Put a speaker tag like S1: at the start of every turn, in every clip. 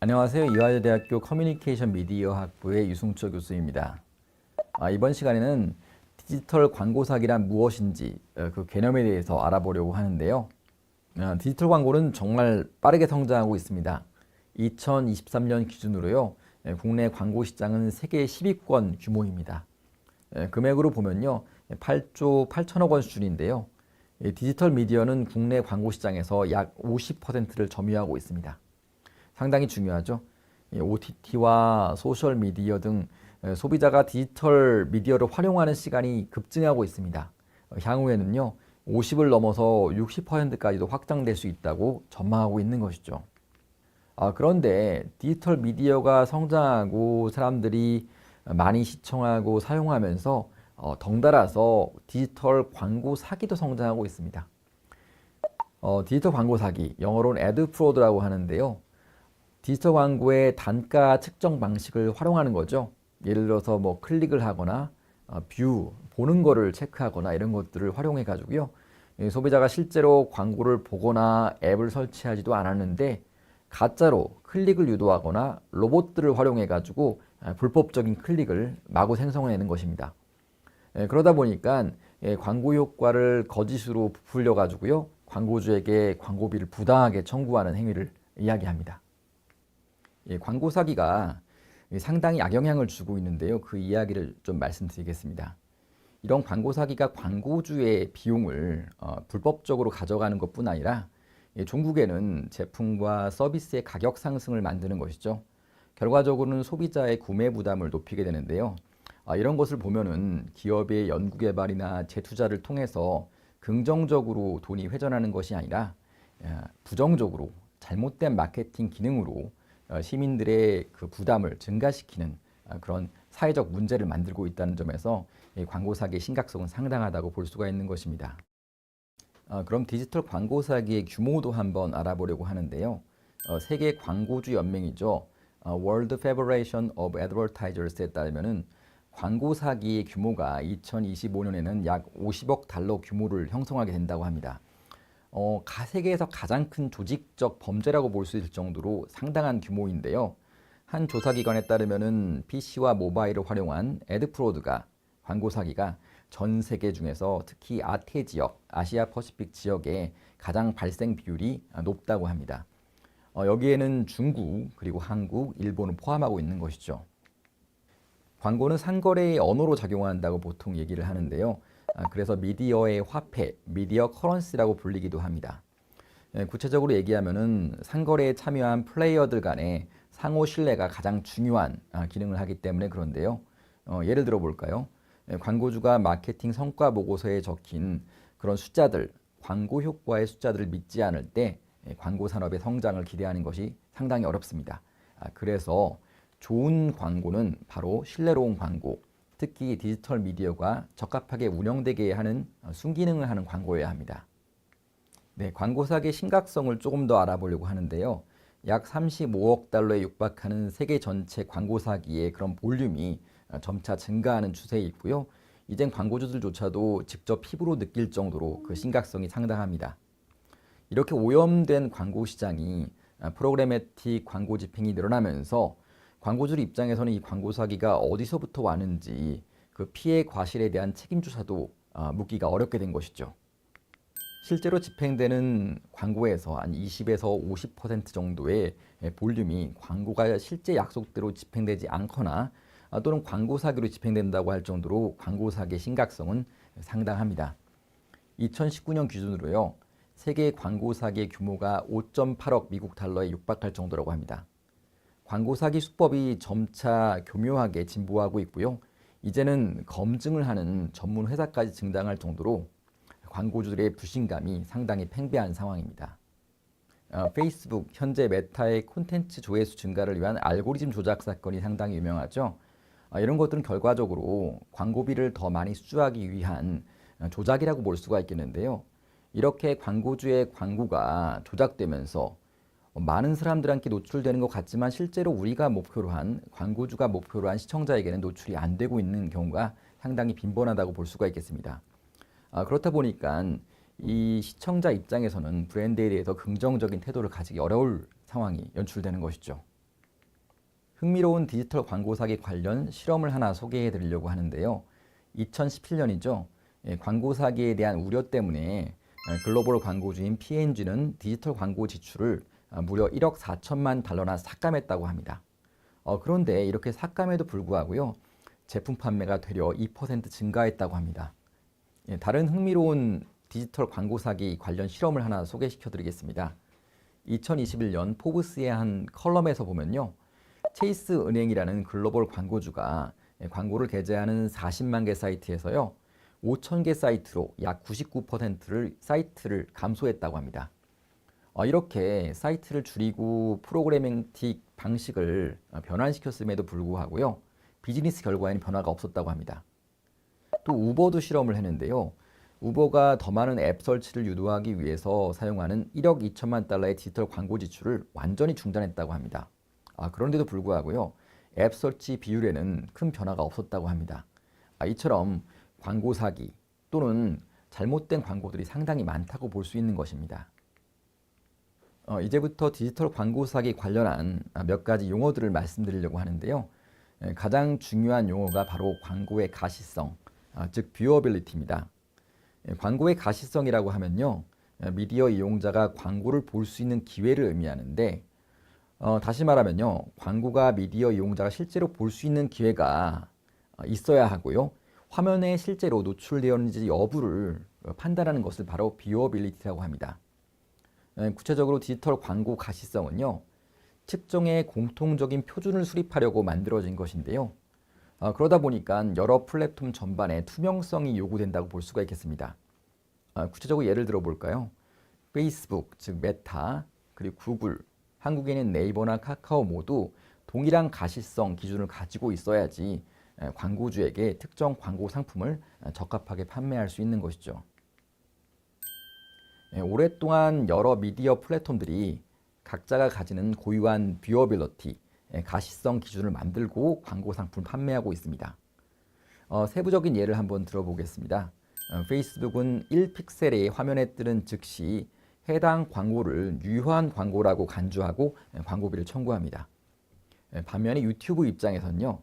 S1: 안녕하세요. 이화여대학교 커뮤니케이션 미디어 학부의 유승철 교수입니다. 이번 시간에는 디지털 광고 사기란 무엇인지 그 개념에 대해서 알아보려고 하는데요. 디지털 광고는 정말 빠르게 성장하고 있습니다. 2023년 기준으로요, 국내 광고 시장은 세계 10위권 규모입니다. 금액으로 보면요, 8조 8천억 원 수준인데요. 디지털 미디어는 국내 광고 시장에서 약 50%를 점유하고 있습니다. 상당히 중요하죠. OTT와 소셜미디어 등 소비자가 디지털 미디어를 활용하는 시간이 급증하고 있습니다. 향후에는요, 50을 넘어서 60%까지도 확장될 수 있다고 전망하고 있는 것이죠. 그런데 디지털 미디어가 성장하고 사람들이 많이 시청하고 사용하면서 덩달아서 디지털 광고 사기도 성장하고 있습니다. 디지털 광고 사기, 영어로는 애드 프로드라고 하는데요. 디지털 광고의 단가 측정 방식을 활용하는 거죠. 예를 들어서 뭐 클릭을 하거나 뷰, 보는 거를 체크하거나 이런 것들을 활용해 가지고요. 소비자가 실제로 광고를 보거나 앱을 설치하지도 않았는데 가짜로 클릭을 유도하거나 로봇들을 활용해 가지고 불법적인 클릭을 마구 생성해내는 것입니다. 그러다 보니까 광고 효과를 거짓으로 부풀려 가지고요. 광고주에게 광고비를 부당하게 청구하는 행위를 이야기합니다. 광고 사기가 상당히 악영향을 주고 있는데요. 그 이야기를 좀 말씀드리겠습니다. 이런 광고 사기가 광고주의 비용을 불법적으로 가져가는 것뿐 아니라 종국에는 제품과 서비스의 가격 상승을 만드는 것이죠. 결과적으로는 소비자의 구매 부담을 높이게 되는데요. 이런 것을 보면은 기업의 연구개발이나 재투자를 통해서 긍정적으로 돈이 회전하는 것이 아니라 부정적으로 잘못된 마케팅 기능으로 시민들의 그 부담을 증가시키는 그런 사회적 문제를 만들고 있다는 점에서 광고 사기의 심각성은 상당하다고 볼 수가 있는 것입니다. 그럼 디지털 광고 사기의 규모도 한번 알아보려고 하는데요. 세계 광고주 연맹이죠. World Federation of Advertisers에 따르면은 광고 사기의 규모가 2025년에는 약 50억 달러 규모를 형성하게 된다고 합니다. 세계에서 가장 큰 조직적 범죄라고 볼 수 있을 정도로 상당한 규모인데요. 한 조사기관에 따르면은 PC와 모바일을 활용한 애드프로드가 광고 사기가 전 세계 중에서 특히 아태 지역, 아시아 퍼시픽 지역에 가장 발생 비율이 높다고 합니다. 여기에는 중국, 그리고 한국, 일본을 포함하고 있는 것이죠. 광고는 상거래의 언어로 작용한다고 보통 얘기를 하는데요. 그래서 미디어의 화폐, 미디어 커런시라고 불리기도 합니다. 구체적으로 얘기하면은 상거래에 참여한 플레이어들 간의 상호 신뢰가 가장 중요한 기능을 하기 때문에 그런데요. 예를 들어 볼까요? 광고주가 마케팅 성과 보고서에 적힌 그런 숫자들, 광고 효과의 숫자들을 믿지 않을 때 광고 산업의 성장을 기대하는 것이 상당히 어렵습니다. 그래서 좋은 광고는 바로 신뢰로운 광고, 특히 디지털 미디어가 적합하게 운영되게 하는 순기능을 하는 광고여야 합니다. 네, 광고 사기의 심각성을 조금 더 알아보려고 하는데요. 약 35억 달러에 육박하는 세계 전체 광고 사기의 그런 볼륨이 점차 증가하는 추세에 있고요. 이젠 광고주들조차도 직접 피부로 느낄 정도로 그 심각성이 상당합니다. 이렇게 오염된 광고 시장이 프로그래매틱 광고 집행이 늘어나면서 광고주들 입장에서는 이 광고 사기가 어디서부터 왔는지 그 피해 과실에 대한 책임 조사도 묻기가 어렵게 된 것이죠. 실제로 집행되는 광고에서 한 20에서 50% 정도의 볼륨이 광고가 실제 약속대로 집행되지 않거나 또는 광고 사기로 집행된다고 할 정도로 광고 사기의 심각성은 상당합니다. 2019년 기준으로요. 세계 광고 사기의 규모가 5.8억 미국 달러에 육박할 정도라고 합니다. 광고 사기 수법이 점차 교묘하게 진보하고 있고요. 이제는 검증을 하는 전문 회사까지 등장할 정도로 광고주들의 불신감이 상당히 팽배한 상황입니다. 페이스북, 현재 메타의 콘텐츠 조회수 증가를 위한 알고리즘 조작 사건이 상당히 유명하죠. 이런 것들은 결과적으로 광고비를 더 많이 수주하기 위한 조작이라고 볼 수가 있겠는데요. 이렇게 광고주의 광고가 조작되면서 많은 사람들한테 노출되는 것 같지만 실제로 우리가 목표로 한 광고주가 목표로 한 시청자에게는 노출이 안 되고 있는 경우가 상당히 빈번하다고 볼 수가 있겠습니다. 그렇다 보니까 이 시청자 입장에서는 브랜드에 대해서 긍정적인 태도를 가지기 어려울 상황이 연출되는 것이죠. 흥미로운 디지털 광고 사기 관련 실험을 하나 소개해 드리려고 하는데요. 2017년이죠. 광고 사기에 대한 우려 때문에 글로벌 광고주인 P&G는 디지털 광고 지출을 무려 1억 4천만 달러나 삭감했다고 합니다. 그런데 이렇게 삭감에도 불구하고요. 제품 판매가 되려 2% 증가했다고 합니다. 다른 흥미로운 디지털 광고 사기 관련 실험을 하나 소개시켜 드리겠습니다. 2021년 포브스의 한 컬럼에서 보면요. 체이스 은행이라는 글로벌 광고주가 광고를 게재하는 40만 개 사이트에서요. 5천 개 사이트로 약 99%를 사이트를 감소했다고 합니다. 이렇게 사이트를 줄이고 프로그래밍틱 방식을 변환시켰음에도 불구하고요. 비즈니스 결과에는 변화가 없었다고 합니다. 또 우버도 실험을 했는데요. 우버가 더 많은 앱 설치를 유도하기 위해서 사용하는 1억 2천만 달러의 디지털 광고 지출을 완전히 중단했다고 합니다. 그런데도 불구하고요. 앱 설치 비율에는 큰 변화가 없었다고 합니다. 이처럼 광고 사기 또는 잘못된 광고들이 상당히 많다고 볼 수 있는 것입니다. 이제부터 디지털 광고 사기 관련한 몇 가지 용어들을 말씀드리려고 하는데요. 가장 중요한 용어가 바로 광고의 가시성, 즉 뷰어빌리티입니다. 광고의 가시성이라고 하면요. 미디어 이용자가 광고를 볼 수 있는 기회를 의미하는데 다시 말하면요. 광고가 미디어 이용자가 실제로 볼 수 있는 기회가 있어야 하고요. 화면에 실제로 노출되었는지 여부를 판단하는 것을 바로 뷰어빌리티라고 합니다. 구체적으로 디지털 광고 가시성은요. 측정의 공통적인 표준을 수립하려고 만들어진 것인데요. 그러다 보니까 여러 플랫폼 전반에 투명성이 요구된다고 볼 수가 있겠습니다. 구체적으로 예를 들어 볼까요? 페이스북, 즉 메타, 그리고 구글, 한국에는 네이버나 카카오 모두 동일한 가시성 기준을 가지고 있어야지 광고주에게 특정 광고 상품을 적합하게 판매할 수 있는 것이죠. 오랫동안 여러 미디어 플랫폼들이 각자가 가지는 고유한 뷰어빌리티, 가시성 기준을 만들고 광고 상품을 판매하고 있습니다. 세부적인 예를 한번 들어보겠습니다. 페이스북은 1픽셀의 화면에 뜨는 즉시 해당 광고를 유효한 광고라고 간주하고 광고비를 청구합니다. 반면에 유튜브 입장에서는요.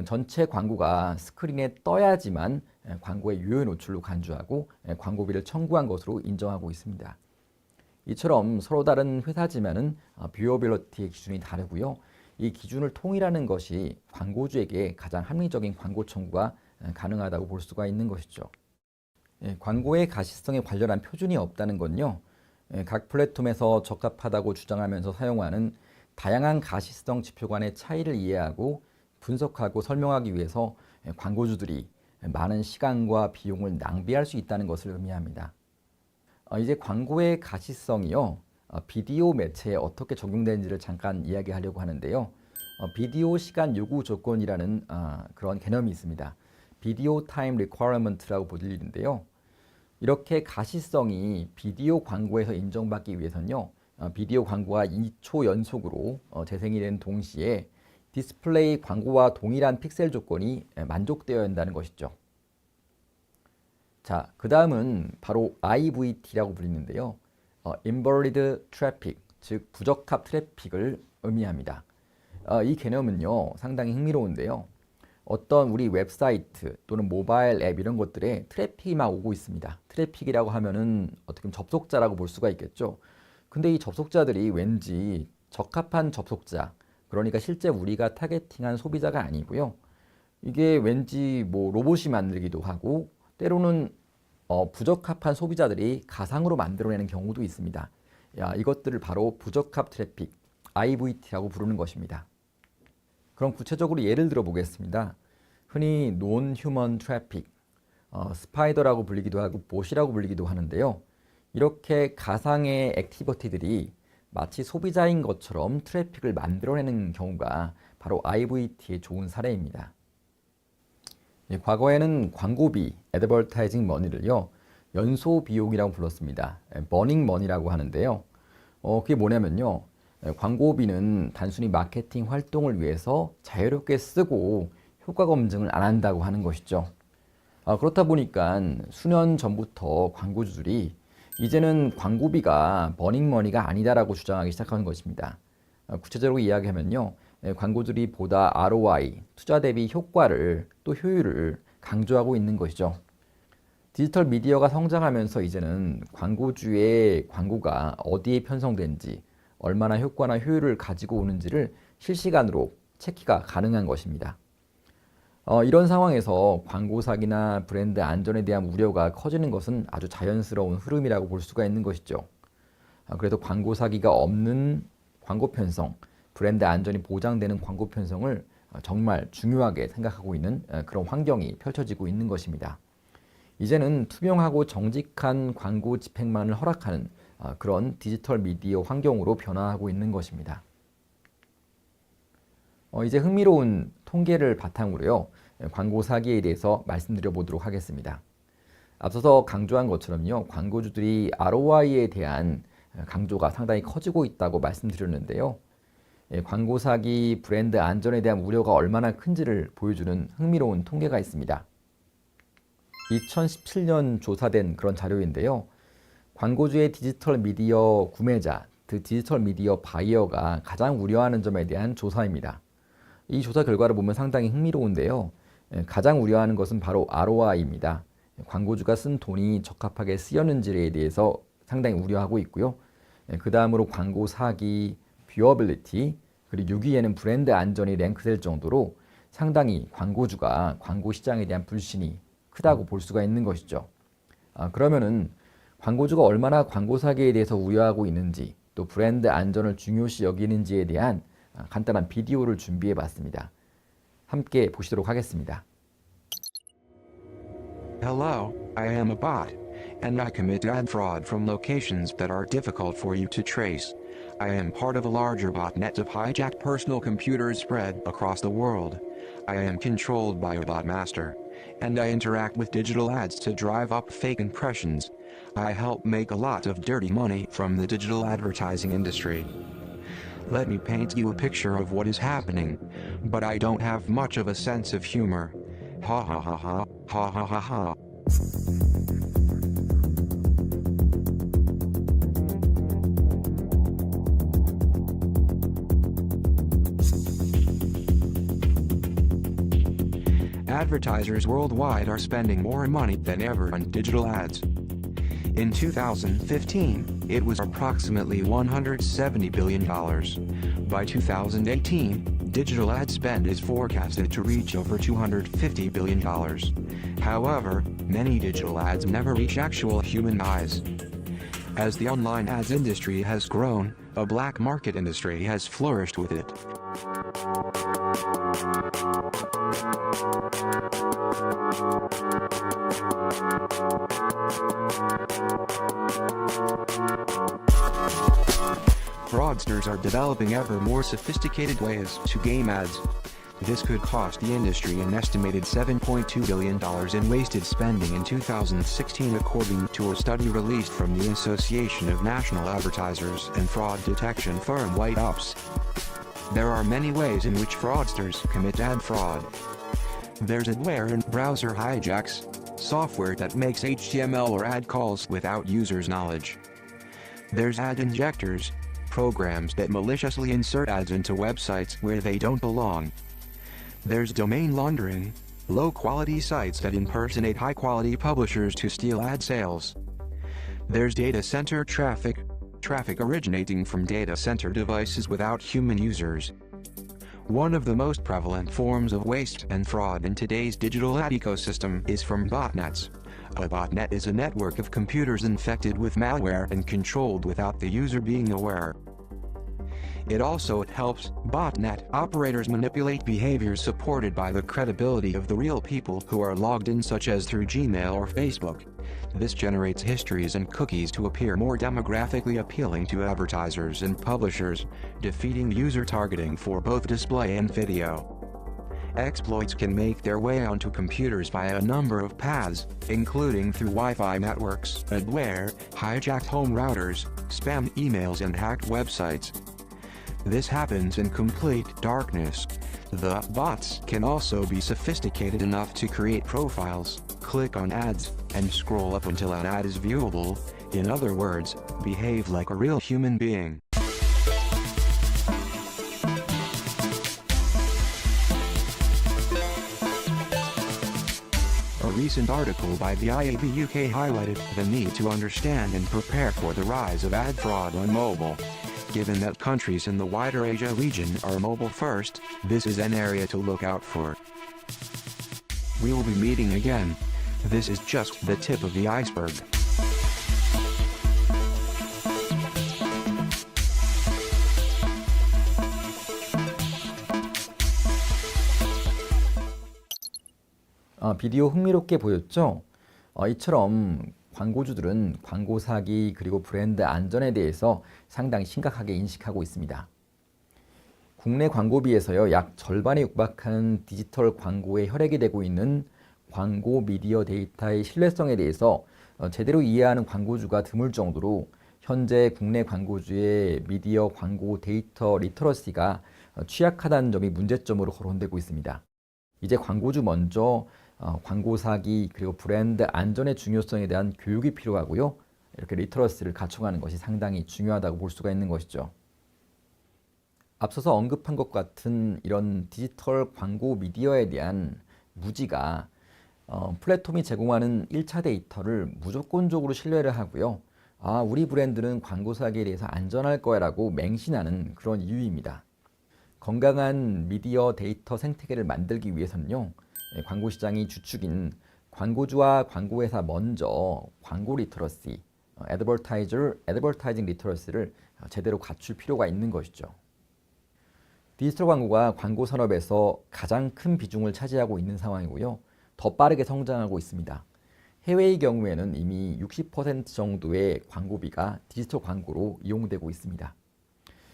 S1: 전체 광고가 스크린에 떠야지만 광고의 유효 노출로 간주하고 광고비를 청구한 것으로 인정하고 있습니다. 이처럼 서로 다른 회사지만은 뷰어빌리티의 기준이 다르고요. 이 기준을 통일하는 것이 광고주에게 가장 합리적인 광고 청구가 가능하다고 볼 수가 있는 것이죠. 광고의 가시성에 관련한 표준이 없다는 건요. 각 플랫폼에서 적합하다고 주장하면서 사용하는 다양한 가시성 지표 간의 차이를 이해하고 분석하고 설명하기 위해서 광고주들이 많은 시간과 비용을 낭비할 수 있다는 것을 의미합니다. 이제 광고의 가시성이요. 비디오 매체에 어떻게 적용되는지를 잠깐 이야기하려고 하는데요. 비디오 시간 요구 조건이라는 그런 개념이 있습니다. 비디오 타임 리퀘어먼트라고 불리는데요. 이렇게 가시성이 비디오 광고에서 인정받기 위해서는요. 비디오 광고가 2초 연속으로 재생이 된 동시에 디스플레이 광고와 동일한 픽셀 조건이 만족되어야 한다는 것이죠. 자, 그 다음은 바로 IVT라고 불리는데요. Invalid Traffic, 즉 부적합 트래픽을 의미합니다. 이 개념은요, 상당히 흥미로운데요. 어떤 우리 웹사이트 또는 모바일 앱 이런 것들에 트래픽이 막 오고 있습니다. 트래픽이라고 하면은 어떻게 보면 접속자라고 볼 수가 있겠죠. 근데 이 접속자들이 왠지 적합한 접속자, 그러니까 실제 우리가 타겟팅한 소비자가 아니고요. 이게 왠지 뭐 로봇이 만들기도 하고 때로는 부적합한 소비자들이 가상으로 만들어내는 경우도 있습니다. 이것들을 바로 부적합 트래픽, IVT라고 부르는 것입니다. 그럼 구체적으로 예를 들어 보겠습니다. 흔히 논-휴먼 트래픽, 스파이더라고 불리기도 하고 봇이라고 불리기도 하는데요. 이렇게 가상의 액티비티들이 마치 소비자인 것처럼 트래픽을 만들어내는 경우가 바로 IVT의 좋은 사례입니다. 과거에는 광고비, 애드버타이징 머니를요. 연소 비용이라고 불렀습니다. 버닝 머니라고 하는데요. 그게 뭐냐면요. 광고비는 단순히 마케팅 활동을 위해서 자유롭게 쓰고 효과 검증을 안 한다고 하는 것이죠. 그렇다 보니까 수년 전부터 광고주들이 이제는 광고비가 버닝 머니가 아니다라고 주장하기 시작하는 것입니다. 구체적으로 이야기하면요. 광고주들이 보다 ROI, 투자 대비 효과를 또 효율을 강조하고 있는 것이죠. 디지털 미디어가 성장하면서 이제는 광고주의 광고가 어디에 편성된지, 얼마나 효과나 효율을 가지고 오는지를 실시간으로 체크가 가능한 것입니다. 이런 상황에서 광고 사기나 브랜드 안전에 대한 우려가 커지는 것은 아주 자연스러운 흐름이라고 볼 수가 있는 것이죠. 그래서 광고 사기가 없는 광고 편성, 브랜드 안전이 보장되는 광고 편성을 정말 중요하게 생각하고 있는 그런 환경이 펼쳐지고 있는 것입니다. 이제는 투명하고 정직한 광고 집행만을 허락하는 그런 디지털 미디어 환경으로 변화하고 있는 것입니다. 이제 흥미로운 통계를 바탕으로요, 광고 사기에 대해서 말씀드려 보도록 하겠습니다. 앞서서 강조한 것처럼요, 광고주들이 ROI에 대한 강조가 상당히 커지고 있다고 말씀드렸는데요. 광고 사기, 브랜드 안전에 대한 우려가 얼마나 큰지를 보여주는 흥미로운 통계가 있습니다. 2017년 조사된 그런 자료인데요. 광고주의 디지털 미디어 구매자, 그 디지털 미디어 바이어가 가장 우려하는 점에 대한 조사입니다. 이 조사 결과를 보면 상당히 흥미로운데요. 가장 우려하는 것은 바로 ROI입니다. 광고주가 쓴 돈이 적합하게 쓰였는지에 대해서 상당히 우려하고 있고요. 그 다음으로 광고 사기, 뷰어빌리티, 그리고 6위에는 브랜드 안전이 랭크될 정도로 상당히 광고주가 광고 시장에 대한 불신이 크다고 볼 수가 있는 것이죠. 그러면은 광고주가 얼마나 광고 사기에 대해서 우려하고 있는지, 또 브랜드 안전을 중요시 여기는지에 대한 간단한 비디오를 준비해 봤습니다. 함께 보시도록 하겠습니다.
S2: Hello, I am a bot, and I commit ad fraud from locations that are difficult for you to trace. I am part of a larger botnet of hijacked personal computers spread across the world. I am controlled by a bot master, and I interact with digital ads to drive up fake impressions. I help make a lot of dirty money from the digital advertising industry. Let me paint you a picture of what is happening, but I don't have much of a sense of humor. Ha ha ha ha, ha ha ha ha. Advertisers worldwide are spending more money than ever on digital ads. In 2015, it was approximately $170 billion. By 2018, digital ad spend is forecasted to reach over $250 billion. However, many digital ads never reach actual human eyes. As the online ads industry has grown, a black market industry has flourished with it. Fraudsters are developing ever more sophisticated ways to game ads. This could cost the industry an estimated $7.2 billion in wasted spending in 2016 according to a study released from the Association of National Advertisers and fraud detection firm White Ops. There are many ways in which fraudsters commit ad fraud. There's adware and browser hijacks, software that makes HTML or ad calls without users' knowledge. There's ad injectors, programs that maliciously insert ads into websites where they don't belong. There's domain laundering, low-quality sites that impersonate high-quality publishers to steal ad sales. There's data center traffic originating from data center devices without human users. One of the most prevalent forms of waste and fraud in today's digital ad ecosystem is from botnets. A botnet is a network of computers infected with malware and controlled without the user being aware. It also helps botnet operators manipulate behaviors supported by the credibility of the real people who are logged in, such as through Gmail or Facebook. This generates histories and cookies to appear more demographically appealing to advertisers and publishers, defeating user targeting for both display and video. Exploits can make their way onto computers via a number of paths, including through Wi-Fi networks, adware, hijacked home routers, spam emails and hacked websites. This happens in complete darkness. The bots can also be sophisticated enough to create profiles, click on ads, and scroll up until an ad is viewable. In other words, behave like a real human being. recent article by the IAB UK highlighted the need to understand and prepare for the rise of ad fraud on mobile. Given that countries in the wider Asia region are mobile first, this is an area to look out for. We will be meeting again. This is just the tip of the iceberg.
S1: 비디오 흥미롭게 보였죠? 이처럼 광고주들은 광고 사기 그리고 브랜드 안전에 대해서 상당히 심각하게 인식하고 있습니다. 국내 광고비에서요, 약 절반에 육박하는 디지털 광고에 혈액이 되고 있는 광고 미디어 데이터의 신뢰성에 대해서 제대로 이해하는 광고주가 드물 정도로 현재 국내 광고주의 미디어 광고 데이터 리터러시가 취약하다는 점이 문제점으로 거론되고 있습니다. 이제 광고주 먼저 광고 사기 그리고 브랜드 안전의 중요성에 대한 교육이 필요하고요. 이렇게 리터러시를 갖춰가는 것이 상당히 중요하다고 볼 수가 있는 것이죠. 앞서서 언급한 것 같은 이런 디지털 광고 미디어에 대한 무지가 플랫폼이 제공하는 1차 데이터를 무조건적으로 신뢰를 하고요. 우리 브랜드는 광고 사기에 대해서 안전할 거야 라고 맹신하는 그런 이유입니다. 건강한 미디어 데이터 생태계를 만들기 위해서는요, 광고 시장이 주축인 광고주와 광고회사 먼저 광고 리터러시, 애드버타이징 리터러시를 제대로 갖출 필요가 있는 것이죠. 디지털 광고가 광고 산업에서 가장 큰 비중을 차지하고 있는 상황이고요. 더 빠르게 성장하고 있습니다. 해외의 경우에는 이미 60% 정도의 광고비가 디지털 광고로 이용되고 있습니다.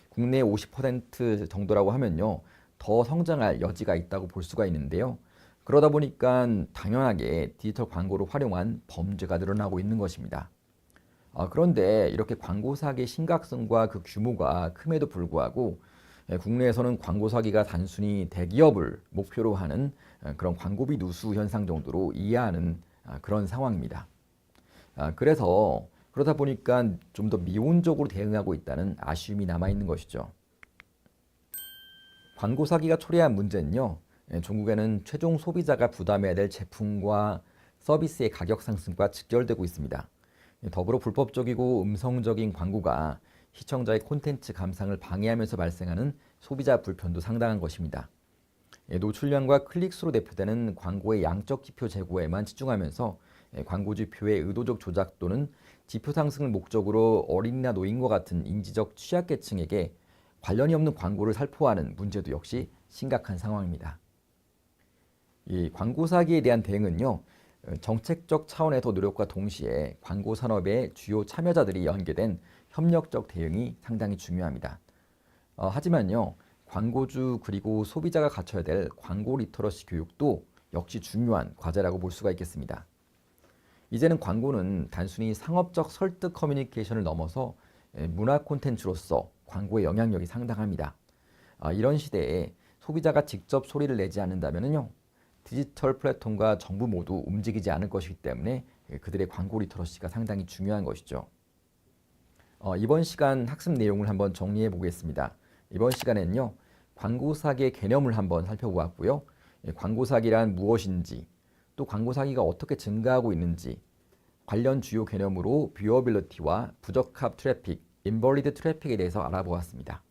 S1: 국내 50% 정도라고 하면요, 더 성장할 여지가 있다고 볼 수가 있는데요. 그러다 보니까 당연하게 디지털 광고를 활용한 범죄가 늘어나고 있는 것입니다. 그런데 이렇게 광고 사기의 심각성과 그 규모가 큼에도 불구하고 국내에서는 광고 사기가 단순히 대기업을 목표로 하는 그런 광고비 누수 현상 정도로 이해하는 그런 상황입니다. 그러다 보니까 좀 더 미온적으로 대응하고 있다는 아쉬움이 남아있는 것이죠. 광고 사기가 초래한 문제는요, 종국에는 최종 소비자가 부담해야 될 제품과 서비스의 가격 상승과 직결되고 있습니다. 더불어 불법적이고 음성적인 광고가 시청자의 콘텐츠 감상을 방해하면서 발생하는 소비자 불편도 상당한 것입니다. 노출량과 클릭수로 대표되는 광고의 양적 지표 제고에만 집중하면서 광고 지표의 의도적 조작 또는 지표 상승을 목적으로 어린이나 노인과 같은 인지적 취약계층에게 관련이 없는 광고를 살포하는 문제도 역시 심각한 상황입니다. 이 광고 사기에 대한 대응은요, 정책적 차원에서 노력과 동시에 광고 산업의 주요 참여자들이 연계된 협력적 대응이 상당히 중요합니다. 하지만요, 광고주 그리고 소비자가 갖춰야 될 광고 리터러시 교육도 역시 중요한 과제라고 볼 수가 있겠습니다. 이제는 광고는 단순히 상업적 설득 커뮤니케이션을 넘어서 문화 콘텐츠로서 광고의 영향력이 상당합니다. 이런 시대에 소비자가 직접 소리를 내지 않는다면요, 디지털 플랫폼과 정부 모두 움직이지 않을 것이기 때문에 그들의 광고 리터러시가 상당히 중요한 것이죠. 이번 시간 학습 내용을 한번 정리해 보겠습니다. 이번 시간에는요, 광고 사기의 개념을 한번 살펴보았고요. 광고 사기란 무엇인지, 또 광고 사기가 어떻게 증가하고 있는지, 관련 주요 개념으로 뷰어빌리티와 부적합 트래픽, 인버리드 트래픽에 대해서 알아보았습니다.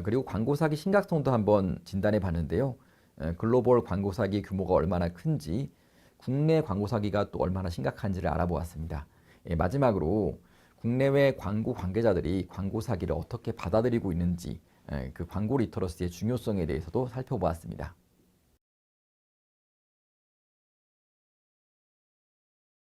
S1: 그리고 광고 사기 심각성도 한번 진단해 봤는데요. 글로벌 광고 사기 규모가 얼마나 큰지, 국내 광고 사기가 또 얼마나 심각한지를 알아보았습니다. 마지막으로 국내외 광고 관계자들이 광고 사기를 어떻게 받아들이고 있는지, 그 광고 리터러시의 중요성에 대해서도 살펴보았습니다.